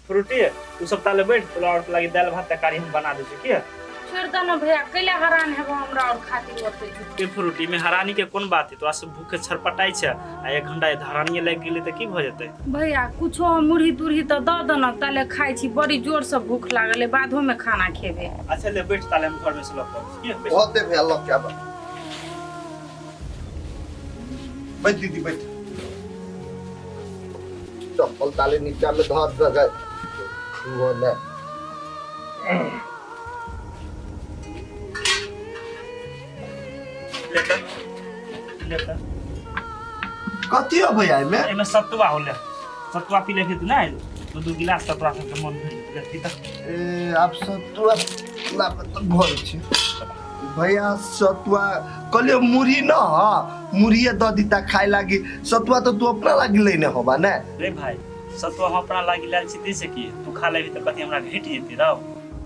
Frooti तू सब ताले बैठ तोला और लगी दाल भात तरकारी हम बना दे छी की छोड़ दो ना भैया कैले हैरान है हमरा और खातिर होते के फ्रूटी में हरानी के कोन बात है तो आसे भूखे छरपटाई छ आ 1 घंटा धरानी लग गेले त की भ जते भैया कुछो मुरही तुरही तो द दो ना ताले खाई छी बड़ी जोर से भूख लागले बादो में खाना खेबे। अच्छा ले बैठ ताले हम घर में से लग की बहुत दे भैया लोग क्या बात बैठ दीदी बैठ चप्पल ताले नीचे में धर जगह वो ले लेता कथी हो भैया में एमे सत्तुआ होले सत्तुआ पी ले फिर ना 2 गिलास सत्तुआ से मन भरी त ए आप सतुआ ला तो भर छी भैया सतुआ कले मुरी न ह मुरी द दीता खाए लागी सतुआ तो तू अपना लागी लेने होबा ना रे भाई सत्तुआ हम अपना लागी लाल छी दे से की तू खा लेबी त कथि हमरा भेट जेते रहो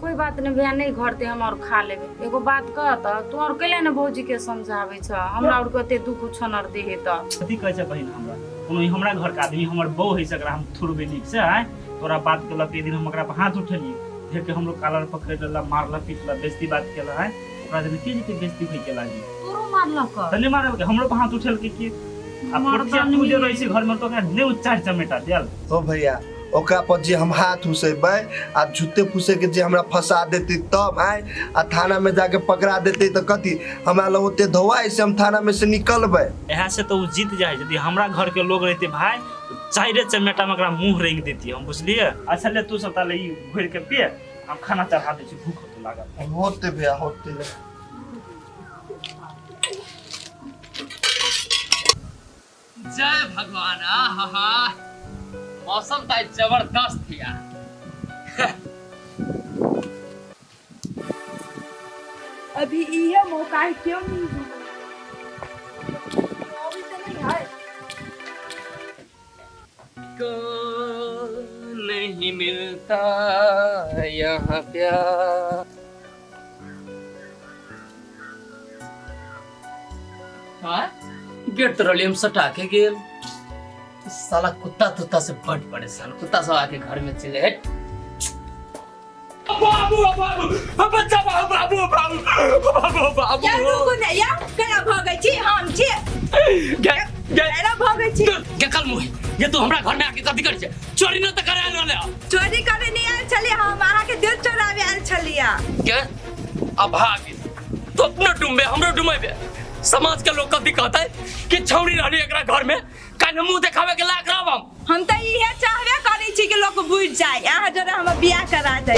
कोई बात नहीं भैया नहीं घर ते हम और खा लेबे। एगो बात कह त तू और कैले ने भौजी के समझावे छ हमरा और कते दुख छनर देहे त कथि कहै छ बहिन हमरा कोनो हमरा घर का आदमी हमर बहू है सकरा हम थुरबे नीक से है तोरा बात केला के दिन हम ओकरा पे हाथ उठलिए देख के हमरो कालर पकड़ लेला मारला पीटला बेइज्जती बात केला है ओकरा दिन के जे बेइज्जती होई के लागी तोरो मारला क तने मारल के हमरो पे हाथ उठल के अब पोटिया तू जे रही घर में तो का ने उच्चार चमेटा देल ओ भैया ओकरा पर जे हम हाथ उसेबै आ झूठे फूसे के जे हमरा फंसा देती तब आए आ थाना में जाके पकड़ा देते तो कथी हमरा लोग ओते धोवाई से हम थाना में से निकलबै यहाँ से तो जीत जाए यदि हमरा घर के लोग रहते भाई तो चाइरे चमेटा में मुंह रेंग देती हम बुझलिए। अच्छा ले तू सब ताले घोर के पिए हम खाना चढ़ा दे छी भूख तो लागल होते भैया होते जय भगवान आहा मौसम तो जबरदस्त है अभी ये मौका है क्यों नहीं अभी तो नहीं है को नहीं मिलता यहाँ प्यार हाँ गेट तो रलियम सटा के गेल साला कुत्ता तुत्ता से बड़ परेशान कुत्ता सब आके घर में चले हट बाबू बाबू बच्चा बाबू बाबू बाबू बाबू या रुको ने या केना भागै छी हम छी केना भागै छी के कल मुहे ये तो हमरा घर में आके कथि कर छै चोरी न त करे रहले चोरी करे नहीं आयल छलिए हम अहाँ के दिल चोरावे आयल छलिए के अब भाग तो अपना डुमबे हमरो डुमेबे समाज के लोग कथि कहता है कि छौरी रहली एकरा घर में कान मुंह देखावे के लायक रहब हम त इहे चाहबे करै छी कि लोग बुझ जाए अहाँ जरा हम बियाह करा दे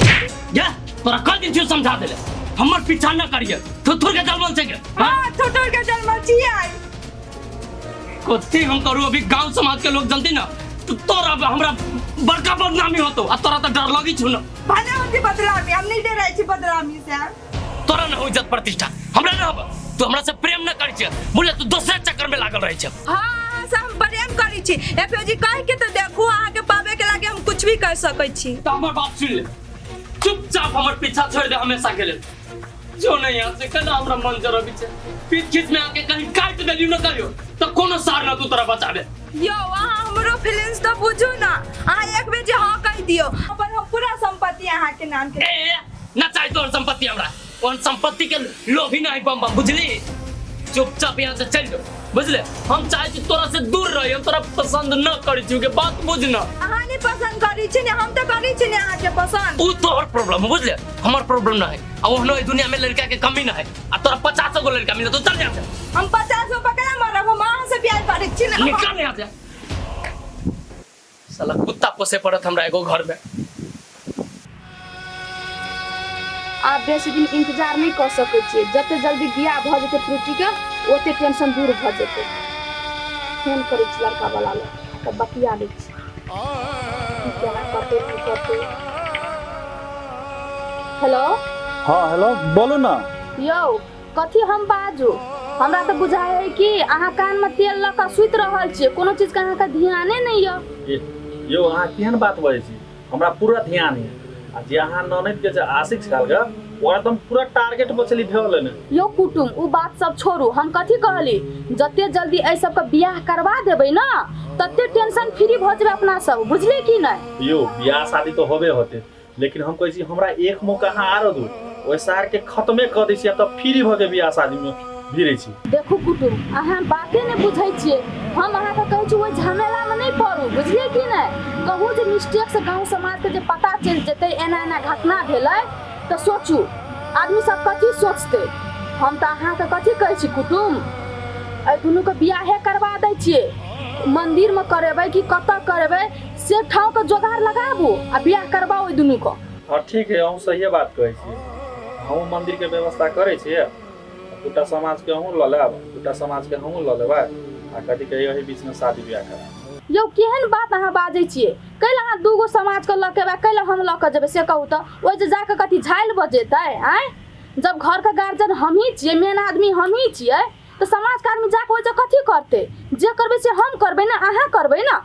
या तोरा कल दिन क्यों समझा देले हमर पीछा न करिए थुथुर के जलमल छै के हां थोथोर के जन्म छियै कथि हम करू अभी गांव समाज के लोग जानते ना तो तोरा हमरा बड़का बदनामी होतो आ तोरा त डर लगी छु न भले होती बदलामी हम नहीं डरै छी बदलामी से तोरा न हो इज्जत प्रतिष्ठा हमरा न हो तू हमरा से प्रेम न करै छै बोले तू दूसरे चक्कर में लागल रहै छै हां हम प्रेम करै छी एफओजी कह के तो देखू अहाँ के पावे के लागे हम कुछ भी कर सकै छी तो हमर बात सुन ले चुपचाप हमर पीछा छोड़ दे हमेशा के लिए जो नहीं यहाँ से कहना हमरा मन जरा पीछे पीठ खींच में आके कहीं काट देलियो न करियो तो कोनो सार न तू तोरा बचाबे यो अहाँ हमरो फीलिंग्स तो बुझू ना अहाँ एक बेर जे हां कह दियो अपन हम पूरा संपत्ति अहाँ के नाम के ए न चाहि तोर संपत्ति हमरा उन संपत्ति के लोभी नहीं बम बुझली चुपचाप यहाँ से चल जाओ बुझले हम चाहे छी तोरा से दूर रही हम तोरा पसंद न करी छी के बात बुझना अहाँ नहीं पसंद करी छी ने हम तो करी छी ने अहाँ के पसंद उ तोहर प्रॉब्लम बुझले हमर प्रॉब्लम ना है आ ओहनो दुनिया में लड़का के कमी ना है आ तोरा 50 गो लड़का मिले तो चल जा हम 50 गो पकड़ा मरब हम अहाँ से प्यार करी छी ने निकल यहाँ से साला कुत्ता पोसे पड़त हमरा एगो घर में आप बेसी दिन इंतजार नहीं कर सके छी जते जल्दी बियाह भ जेते फ्रूटी के ओते टेंशन दूर भ जेते फोन करे छी लड़का वाला ले तब बतिया ले छी क्या करते नहीं करते हेलो हाँ हेलो बोलो ना यो कथी हम बाजू हमरा तो बुझाय है कि अहाँ कान में तेल लगा सुत रहल छी कोनो चीज का अहाँ का ध्याने नहीं यो अहाँ केहन बात बजै छी हमरा पूरा ध्यान है आ जे अहाँ ननद के जे आशिक छल ग ओकरा तुम पूरा टारगेट बचली भेल ने। यो कुटुम उ बात सब छोड़ू, हम कथी कहली जते जल्दी ऐ सब के बियाह करवा देबै ना तते टेंशन फ्री भ जेबै अपना सब, बुझली कि नहीं? यो बियाह शादी तो होबे होते, लेकिन हम कहै छी हमरा एक मौका अहाँ आरो दू, ओइ सार के खत्मे क दै छी त फ्री भ के बियाह शादी में भिड़ै छी। देखू कुटुम अहाँ बाते ने बुझै छियै, हम अहाँ के कहै छी ओइ झमेला में नहीं पड़ू, बुझलियै कि नहीं? कहू जे मिस्टेक से गांव समाज के जे पता चल जेतै एना एना घटना भेलै तो सोचू आदमी सब कथी सोचते। हम तो अहाँ के कथी कहै छी कुटुम, ए दुनू के बियाहे करवा दै छियै, मंदिर में करेबै कि कतऽ करेबै से ठाव के जोगाड़ लगाबू आ बियाह करबाओ दुनू को। हां ठीक है, हम सही बात कहै छी। हम मंदिर के व्यवस्था करै छी, दूटा समाज के हम ल लेब, दूटा समाज के हम ल लेबै आ कथी के यही बीच में शादी बियाह करब। यौ केहन बात अहाँ बाजै छियै? कैला अहाँ दूगो समाज के लकेबा, कैला हम ल के जेबै से कहू त? ओइ जे जाके कथी झाइल बजेतै आय? जब घर के गार्जियन हम ही छियै, मेन आदमी हम ही छियै, तो समाज के आदमी जाके ओइ जे कथी करतै? जे करबै से हम करबै ना, अहाँ करबै ना,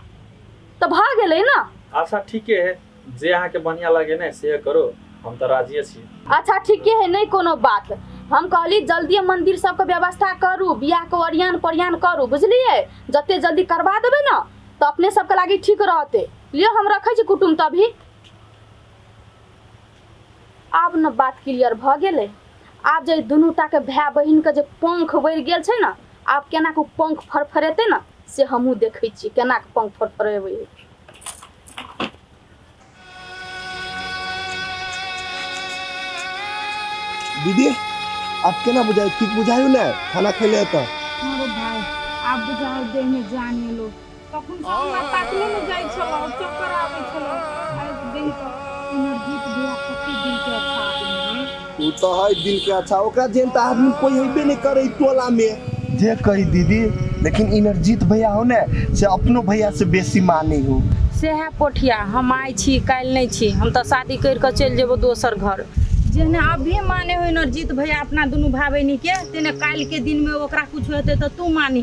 तो भ गेलै ना। अच्छा ठीक है, जे अहाँ के बढ़िया लगे ना से करो, हम तो राजी छी। अच्छा ठीक है, नहीं कोनो बात। हम कहली जल्दी मंदिर सबके व्यवस्था करू, बियाह के ओरियान परियान करू, बुझलिए? जते जल्दी करवा देबै ना तो अपने सबके लागी ठीक रहते। लियो हम रखै छी कुटुम तभी। आब न बात क्लियर भ गेलै। आब जे दुनूटा के भाई बहिन के जे पंख बढ़ि गेल छै ना, आब केना के पंख फरफरेतै ना से हमहूँ देखै छी केना के पंख फरफरेबै। दीदी आप केना बुझाई, ठीक बुझायु ना? खाना खैले त अरे भाई आप बुझाओ देह में जान लो, कखन से हमरा ताकले न जाय छलो, चक्कर आबै छलो, आइ दिन तो एनर्जी दिया कति दिन के अच्छा आदमी। तू तो है दिल के अच्छा, ओकरा जेन त आदमी कोई हेबे नहीं करे टोला में। जे कही दीदी, लेकिन इनरजीत भैया हो ना से अपनो भैया से बेसी मानी हो। से है पोठिया, हम आइ छी काल्हि नहीं छी, हम तो शादी कर के चल जेबो दोसर घर। जेने अभी माने हो नरजीत भैया अपना दुनू भाई बहिनी के, तेने काल्हि के दिन में ओकरा कुछ होते तो तू मानी।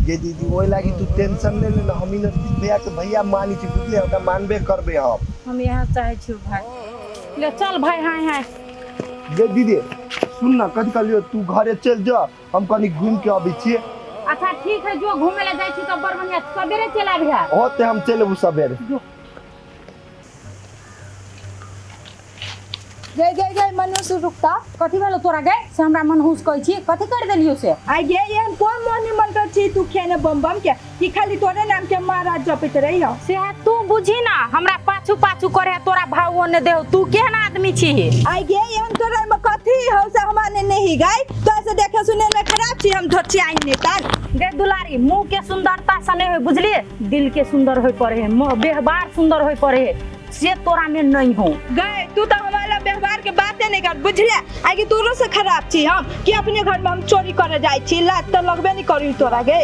ये दीदी ओइ लागी तू टेंशन ले ले, हम इनरजीत भैया के भैया मानी छी, बुझले? ओकरा मानबे करबे हम यह चाहे छी भाई। ले चल भाई, हाय हाय। ये दीदी सुन ना, कथी कहलियो तू घरे चल जा, हम कनी घूम के आबै छियै। अच्छा ठीक है, जो घूमे ले जाय छी तो बड़ बढ़िया सवेरे चल आबिहा। होते हम चलेबू सवेरे। जय जय जय मनुष्य रुकता। कथी भेलो तोरा गए से हमरा मनहूस कहै छी, कथी कर देलियो से? आई गे ये कोन मोनी मंत्र छी तू खेने बम बम के कि खाली तोरे नाम के महाराज जपत रही हो? से तू बुझी ना, हमरा पाछू पाछू करे तोरा भाव ने देहो, तू केहन आदमी छी? आई गे ये तोरे में कथी हो से हमारे नहीं गई तो ऐसे देखे सुने में खराब छी, हम धोची आई ने तार। गे दुलारी, मुंह के सुंदरता से नहीं होय, बुझलिए? दिल के सुंदर होय पड़े है, व्यवहार सुंदर होय पड़े है, से तोरा में नहीं हो। गए तू तो हमारा व्यवहार के बातें नहीं कर, बुझले? आगे तोरो से खराब छी हम कि अपने घर में हम चोरी करे जाय छी, लात तो लगबे नहीं करी तोरा। गे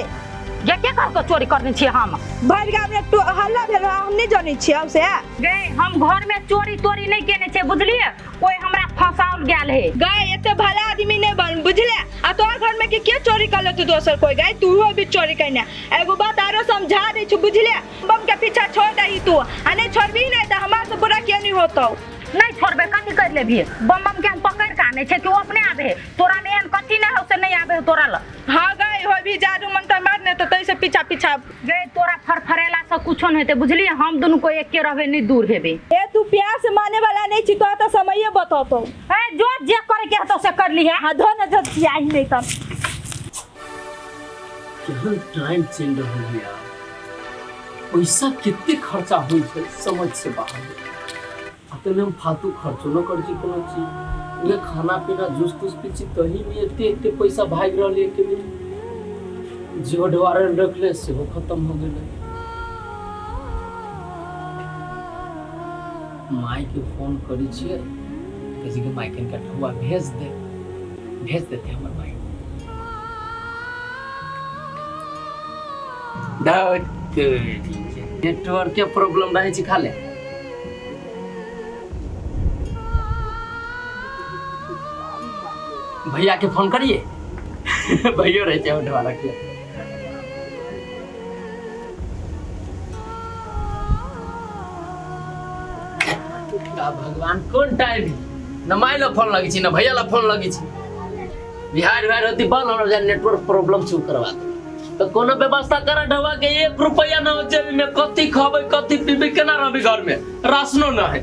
ये क्या कर के चोरी करने छी हम? भर गांव में तो हल्ला भेल, हम नहीं जाने छी हम से। गे हम घर में चोरी तोरी नहीं केने छे, बुझलिए? कोई हमरा फंसाउल गेल है। गए एते भला आदमी नहीं बन, बुझले? आ तोरा घर में के चोरी कर ले तू दोसर कोई? गए तू हो भी चोरी करने। एगो बात आरो समझा दे छु, बुझले? बम के पीछा छोड़ दही तू, आ नहीं छोड़बी नहीं तो हमार से बुरा के नहीं होतो। नहीं छोड़बे, कथी कर लेबी? बम बम के हम पकड़ के आने छे कि वो अपने आबे है? तोरा में एहन कथी नहीं हो से नहीं आबे है तोरा ल? हां गए हो भी जादू मंत्र मारने तो तई से पीछा पीछा। गे तोरा फरफरेला से कुछो नहीं होते, बुझलिए? हम दोनों को एक के रहबे, नहीं दूर हेबे। ए तू प्यार से माने वाला नहीं छी तो समय बताओ तो। ए जो जे करे के तो से कर लिया। हां धो न धो आई नहीं तब। केहन टाइम चल रहा है यार, पैसा कितने खर्चा हुई है समझ से बाहर। अतने हम फालतू खर्चो न कर छी कोनो चीज, ये खाना पीना जूस तूस पी छी तही में एते पैसा भाग रहले के में जो डवारे रखले से वो खत्म हो गेले। माई के फोन करी छिए, किसी के माई के ठुआ भेज देते हमर माई। नेटवर्क के प्रॉब्लम रहे छी खाले। भैया के फोन करिए भैया रहे चाहे उठवा रखिए। भगवान कौन टाइम न माई ला फोन लगी न भैया ला फोन लगी बिहार होती बंद हमरा नेटवर्क प्रॉब्लम छू करवा दे तो कोनो व्यवस्था करा ढवा के 1 रुपया न हो जेब में कथी खाबे कथी पीबे केना रहबे घर में राशनो न है